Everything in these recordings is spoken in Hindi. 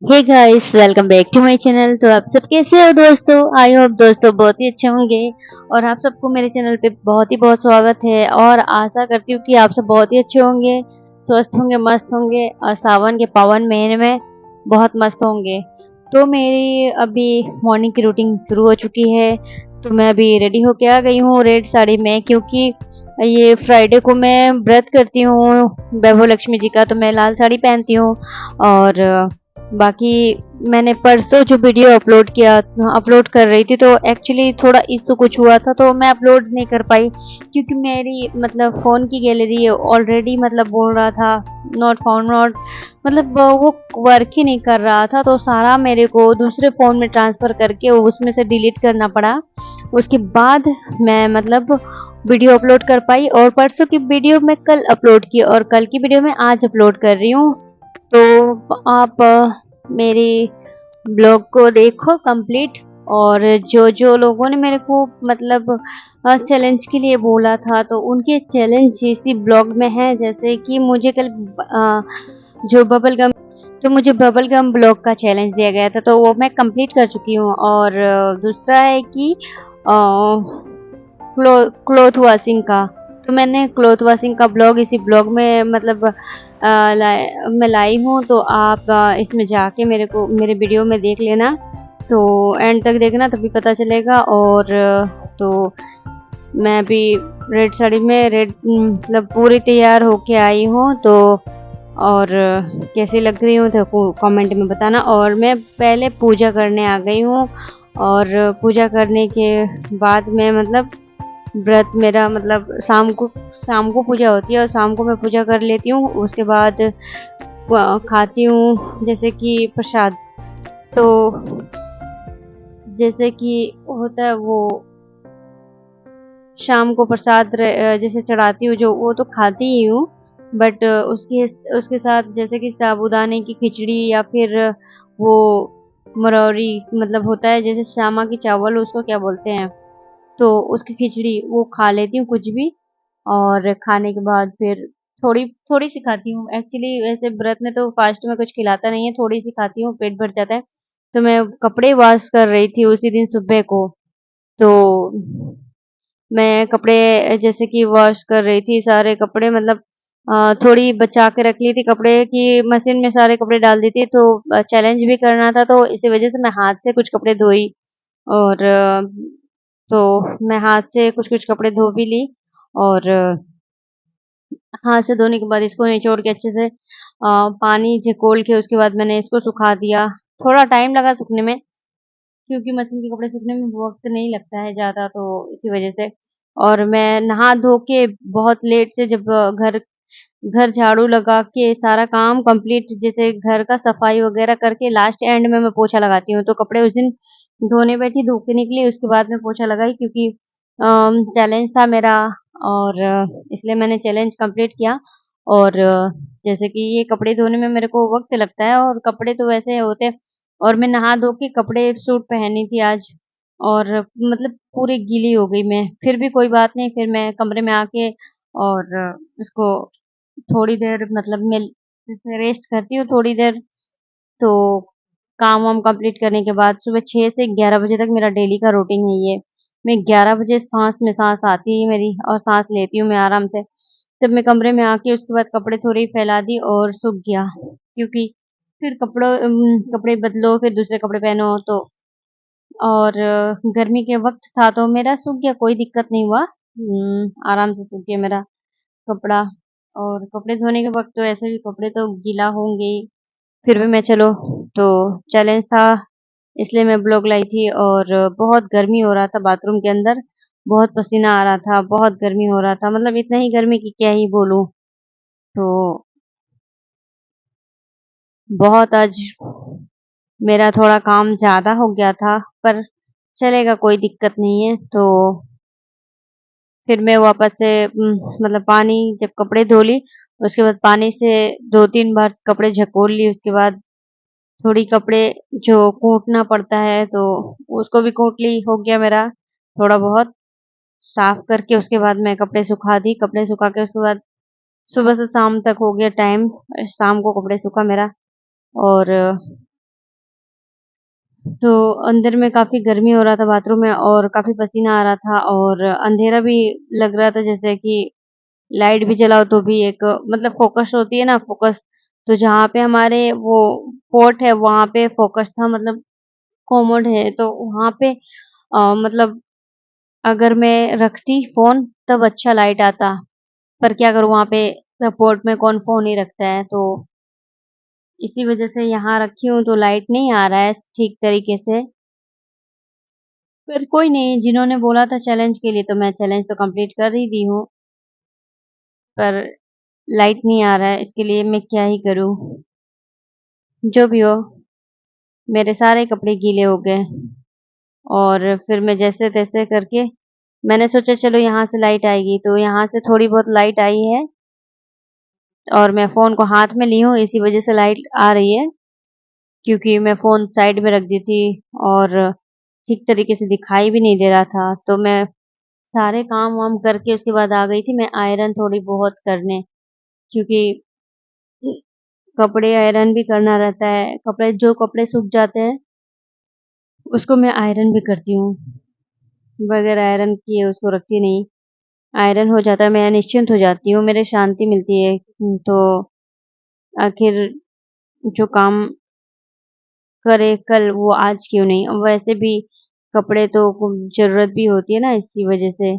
Hey guys, welcome back to my channel. तो आप सब कैसे हो दोस्तों? आई होप दोस्तों बहुत ही अच्छे होंगे। और आप सबको मेरे चैनल पे बहुत ही बहुत स्वागत है और आशा करती हूँ कि आप सब बहुत ही अच्छे होंगे, स्वस्थ होंगे, मस्त होंगे और सावन के पावन महीने में बहुत मस्त होंगे। तो मेरी अभी मॉर्निंग की रूटीन शुरू हो चुकी है। तो मैं अभी रेडी होके आ गई हूँ रेड साड़ी में, क्योंकि ये फ्राइडे को मैं व्रत करती हूँ वैभव लक्ष्मी जी का, तो मैं लाल साड़ी पहनती हूँ। और बाकी मैंने परसों जो वीडियो अपलोड कर रही थी, तो एक्चुअली थोड़ा इशू कुछ हुआ था, तो मैं अपलोड नहीं कर पाई, क्योंकि मेरी मतलब फ़ोन की गैलरी ऑलरेडी मतलब बोल रहा था नॉट फाउंड, नॉट मतलब वो वर्क ही नहीं कर रहा था, तो सारा मेरे को दूसरे फ़ोन में ट्रांसफ़र करके उसमें से डिलीट करना पड़ा। उसके बाद मैं मतलब वीडियो अपलोड कर पाई, और परसों की वीडियो मैं कल अपलोड की और कल की वीडियो मैं आज अपलोड कर रही हूँ। तो आप मेरी ब्लॉग को देखो कंप्लीट। और जो जो लोगों ने मेरे को मतलब चैलेंज के लिए बोला था, तो उनके चैलेंज इसी ब्लॉग में है। जैसे कि मुझे कल जो बबल गम तो मुझे बबल गम ब्लॉग का चैलेंज दिया गया था, तो वो मैं कंप्लीट कर चुकी हूँ। और दूसरा है कि क्लॉथ वॉशिंग का, तो मैंने क्लॉथ वॉशिंग का ब्लॉग इसी ब्लॉग में मतलब मैं लाई हूँ। तो आप इसमें जाके मेरे वीडियो में देख लेना, तो एंड तक देखना तभी पता चलेगा। और तो मैं अभी रेड साड़ी में मतलब पूरी तैयार होके आई हूँ। तो और कैसी लग रही हूँ तो कमेंट में बताना। और मैं पहले पूजा करने आ गई हूँ, और पूजा करने के बाद मैं मतलब व्रत मेरा मतलब शाम को पूजा होती है, और शाम को मैं पूजा कर लेती हूँ। उसके बाद खाती हूँ जैसे कि प्रसाद। तो जैसे कि होता है वो शाम को प्रसाद जैसे चढ़ाती हूँ, जो वो तो खाती ही हूँ। बट उसके उसके साथ जैसे कि साबूदाने की खिचड़ी, या फिर वो मरौरी मतलब होता है जैसे श्यामा की चावल, उसको क्या बोलते हैं, तो उसकी खिचड़ी वो खा लेती हूँ कुछ भी। और खाने के बाद फिर थोड़ी थोड़ी सी खाती हूँ। एक्चुअली वैसे व्रत में तो फास्ट में कुछ खिलाता नहीं है, थोड़ी सी खाती हूँ, पेट भर जाता है। तो मैं कपड़े वॉश कर रही थी उसी दिन सुबह को, तो मैं कपड़े जैसे कि वॉश कर रही थी सारे कपड़े, मतलब थोड़ी बचा के रख ली थी कपड़े कि मशीन में सारे कपड़े डाल दी थी। तो चैलेंज भी करना था, तो इसी वजह से मैं हाथ से कुछ कपड़े धोई। और तो मैं हाथ से कुछ-कुछ कपड़े धो भी ली। और हाथ से धोने के बाद इसको निचोड़ के अच्छे से पानी झकोल के उसके बाद मैंने इसको सुखा दिया। थोड़ा टाइम लगा सूखने में, क्योंकि मशीन के कपड़े सूखने में वक़्त नहीं लगता है ज़्यादा, तो इसी वजह से। और मैं नहा धो के बहुत लेट से जब घर घर झाड़ू लगा के सारा काम कंप्लीट, जैसे घर का सफाई वगैरह करके लास्ट एंड में मैं पोछा लगाती हूँ। तो कपड़े उस दिन धोने बैठी, धो के निकली, उसके बाद मैं पोछा लगाई, क्योंकि चैलेंज था मेरा। और इसलिए मैंने चैलेंज कंप्लीट किया। और जैसे कि ये कपड़े धोने में मेरे को वक़्त लगता है, और कपड़े तो वैसे होते हैं। और मैं नहा धो के कपड़े सूट पहनी थी आज, और मतलब पूरी गीली हो गई मैं। फिर भी कोई बात नहीं, फिर मैं कमरे में आके और उसको थोड़ी देर मतलब मैं जैसे रेस्ट करती हूँ थोड़ी देर। तो काम-वाम कंप्लीट करने के बाद सुबह 6 से 11 बजे तक मेरा डेली का रूटीन है ये। मैं 11 बजे साँस में साँस आती है मेरी, और साँस लेती हूँ मैं आराम से। तब मैं कमरे में आके उसके बाद कपड़े थोड़ी फैला दी और सूख गया। क्योंकि फिर कपड़े बदलो, फिर दूसरे कपड़े पहनो, तो और गर्मी के वक़्त था तो मेरा सूख गया, कोई दिक्कत नहीं हुआ। आराम से सूख गया मेरा कपड़ा। और कपड़े धोने के वक़्त तो ऐसे भी कपड़े तो गीला होंगे ही, फिर भी मैं चलो, तो चैलेंज था इसलिए मैं ब्लॉग लाई थी। और बहुत गर्मी हो रहा था बाथरूम के अंदर, बहुत पसीना आ रहा था, बहुत गर्मी हो रहा था, मतलब इतना ही गर्मी कि क्या ही बोलूँ। तो बहुत आज मेरा थोड़ा काम ज़्यादा हो गया था, पर चलेगा, कोई दिक्कत नहीं है। तो फिर मैं वापस से मतलब पानी जब कपड़े धो ली, उसके बाद पानी से 2-3 बार कपड़े झकोर ली। उसके बाद थोड़ी कपड़े जो कूटना पड़ता है, तो उसको भी कूट ली, हो गया मेरा थोड़ा बहुत साफ करके। उसके बाद मैं कपड़े सुखा दी, कपड़े सुखा के उसके बाद सुबह से शाम तक हो गया टाइम, शाम को कपड़े सूखा मेरा। और तो अंदर में काफ़ी गर्मी हो रहा था बाथरूम में और काफ़ी पसीना आ रहा था और अंधेरा भी लग रहा था जैसे कि लाइट भी जलाओ तो भी एक मतलब फ़ोकस होती है ना फ़ोकस, तो जहाँ पे हमारे वो पोर्ट है वहाँ पे फ़ोकस था मतलब कोमोड है तो वहाँ पे मतलब अगर मैं रखती फ़ोन तब अच्छा लाइट आता, पर क्या करूँ वहाँ पे पोर्ट में कौन फ़ोन ही रखता है, तो इसी वज़ह से यहाँ रखी हूँ तो लाइट नहीं आ रहा है ठीक तरीके से। पर कोई नहीं, जिन्होंने बोला था चैलेंज के लिए तो मैं चैलेंज तो कंप्लीट कर ही दी हूँ, पर लाइट नहीं आ रहा है इसके लिए मैं क्या ही करूँ? जो भी हो, मेरे सारे कपड़े गीले हो गए और फिर मैं जैसे-तैसे करके मैंने सोचा चलो यहाँ से लाइट आएगी, तो यहाँ से थोड़ी बहुत लाइट आई है और मैं फ़ोन को हाथ में ली हूँ इसी वज़ह से लाइट आ रही है, क्योंकि मैं फ़ोन साइड में रख दी थी और ठीक तरीके से दिखाई भी नहीं दे रहा था, तो मैं सारे काम-वाम करके उसके बाद आ गई थी मैं आयरन थोड़ी बहुत करने, क्योंकि कपड़े आयरन भी करना रहता है, जो कपड़े सूख जाते हैं, उसको मैं आयरन भी करती हूँ। बगैर आयरन किए उसको रखती नहीं। आयरन हो जाता है, मैं निश्चिंत हो जाती हूँ, मेरे शांति मिलती है। तो आखिर जो काम करे कल वो आज क्यों नहीं? वैसे भी कपड़े तो ज़रूरत भी होती है ना इसी वज़ह से।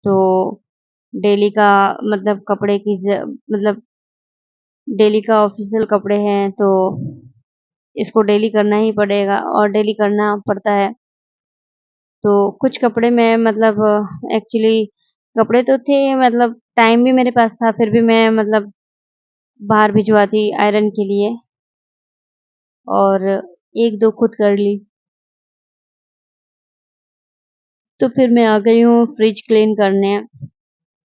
तो डेली का मतलब कपड़े की मतलब डेली का ऑफ़िशियल कपड़े हैं तो इसको डेली करना ही पड़ेगा और डेली करना पड़ता है। तो कुछ कपड़े मैं मतलब एक्चुअली कपड़े तो थे मतलब टाइम भी मेरे पास था फिर भी मैं मतलब बाहर भिजवाती आयरन के लिए और 1-2 खुद कर ली। तो फिर मैं आ गई हूँ फ्रिज क्लीन करने।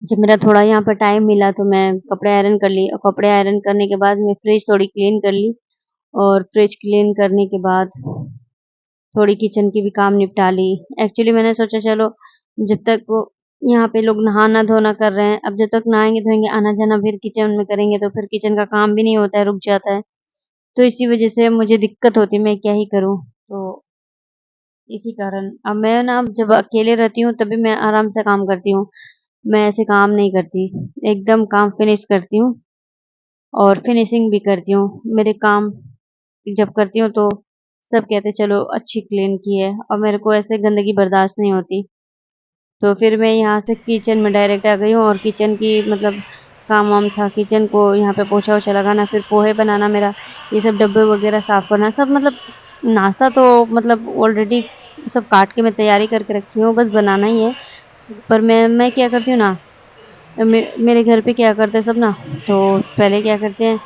जब मेरा थोड़ा यहाँ पर टाइम मिला तो मैं कपड़े आयरन कर ली और कपड़े आयरन करने के बाद मैं फ्रिज थोड़ी क्लीन कर ली और फ्रिज क्लीन करने के बाद थोड़ी किचन की भी काम निपटा ली। एक्चुअली मैंने सोचा चलो जब तक वो यहाँ पे लोग नहाना-धोना कर रहे हैं, अब जब तक नहाएँगे-धोएँगे, आना-जाना फिर किचन में करेंगे तो फिर किचन का काम भी नहीं होता है, रुक जाता है। तो इसी वज़ह से मुझे दिक्कत होती है, मैं क्या ही करूँ? तो इसी कारण अब मैं ना जब अकेले रहती हूँ तभी मैं आराम से काम करती हूँ। मैं ऐसे काम नहीं करती, एकदम काम फिनिश करती हूँ और फिनिशिंग भी करती हूँ। मेरे काम जब करती हूँ तो सब कहते हैं चलो अच्छी क्लीन की है और मेरे को ऐसे गंदगी बर्दाश्त नहीं होती। तो फिर मैं यहाँ से किचन में डायरेक्ट आ गई हूँ और किचन की मतलब काम-वाम था, किचन को यहाँ पे पोछा-वोछा लगाना, फिर पोहे बनाना मेरा, ये सब डब्बे वग़ैरह साफ़ करना, सब मतलब नाश्ता तो मतलब ऑलरेडी सब काट के मैं तैयारी करके रखी हूँ, बस बनाना ही है। पर मैं क्या करती हूँ ना, मेरे घर पे क्या करते हैं सब ना, तो पहले क्या करते हैं,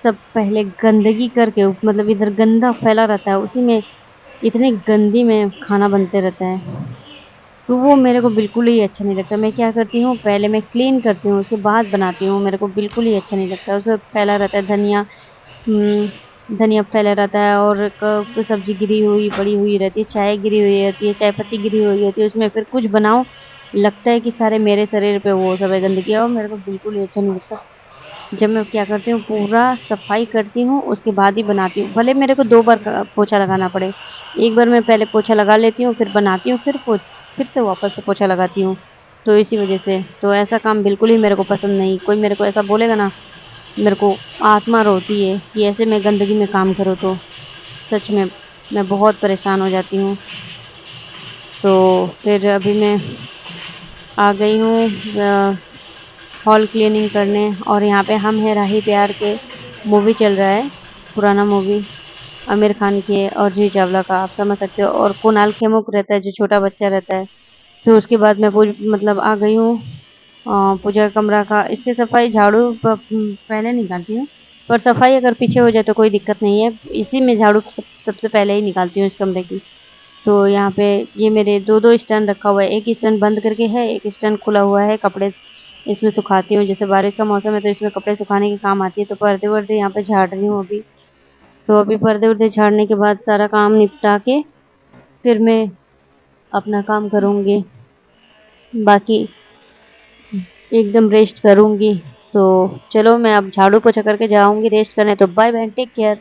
सब पहले गंदगी करके मतलब इधर गंदा फैला रहता है, उसी में इतनी गंदी में खाना बनते रहता है। तो वो मेरे को बिल्कुल ही अच्छा नहीं लगता। मैं क्या करती हूँ, पहले मैं क्लीन करती हूँ, उसके बाद बनाती हूँ। मेरे को बिल्कुल ही अच्छा नहीं लगता। उसमें फैला रहता है धनिया फैला रहता है और सब्ज़ी गिरी हुई, पड़ी हुई रहती है, चाय गिरी हुई रहती है, चाय पत्ती गिरी हुई रहती है। उसमें फिर कुछ बनाओ, लगता है कि सारे मेरे शरीर पे वो सब है गंदगी और मेरे को बिल्कुल ही अच्छा नहीं लगता। जब मैं क्या करती हूँ, पूरा सफाई करती हूँ, उसके बाद ही बनाती हूँ। भले मेरे को 2 बार पोछा लगाना पड़े। एक बार मैं पहले पोछा लगा लेती हूँ, फिर बनाती हूँ, फिर से वापस से पोछा लगाती हूँ। तो इसी वज़ह से, तो ऐसा काम बिल्कुल ही मेरे को पसंद नहीं। कोई मेरे को ऐसा बोलेगा ना, मेरे को आत्मा रोती है कि ऐसे में गंदगी में काम करो तो सच में मैं बहुत परेशान हो जाती हूँ। तो फिर अभी मैं आ गई हूँ हॉल क्लीनिंग करने और यहाँ पे हम हैं राही प्यार के मूवी चल रहा है, पुराना मूवी आमिर खान की है और जूही चावला का, आप समझ सकते हो और कुणाल खेमुक रहता है जो छोटा बच्चा रहता है। तो उसके बाद मैं मतलब आ गई हूँ पूजा कमरा का इसकी सफाई झाड़ू पहले निकालती हूँ, पर सफाई अगर पीछे हो जाए तो कोई दिक्कत नहीं है, इसी में झाड़ू सबसे पहले ही निकालती हूँ इस कमरे की। तो यहाँ पे ये मेरे 2-2 स्टैंड रखा हुआ है, एक स्टैंड बंद करके है, एक स्टैंड खुला हुआ है, कपड़े इसमें सुखाती हूँ। जैसे बारिश का मौसम है तो इसमें कपड़े सुखाने के काम आती है, तो पर्दे-वर्दे यहाँ पे झाड़ रही हूँ अभी। तो अभी पर्दे-वर्दे झाड़ने के बाद सारा काम निपटा के फिर मैं अपना काम करूँगी। बाकी एकदम रेस्ट करूँगी। तो चलो मैं अब झाड़ू पोछा करके जाऊँगी रेस्ट करने, तो बाय बाय टेक केयर।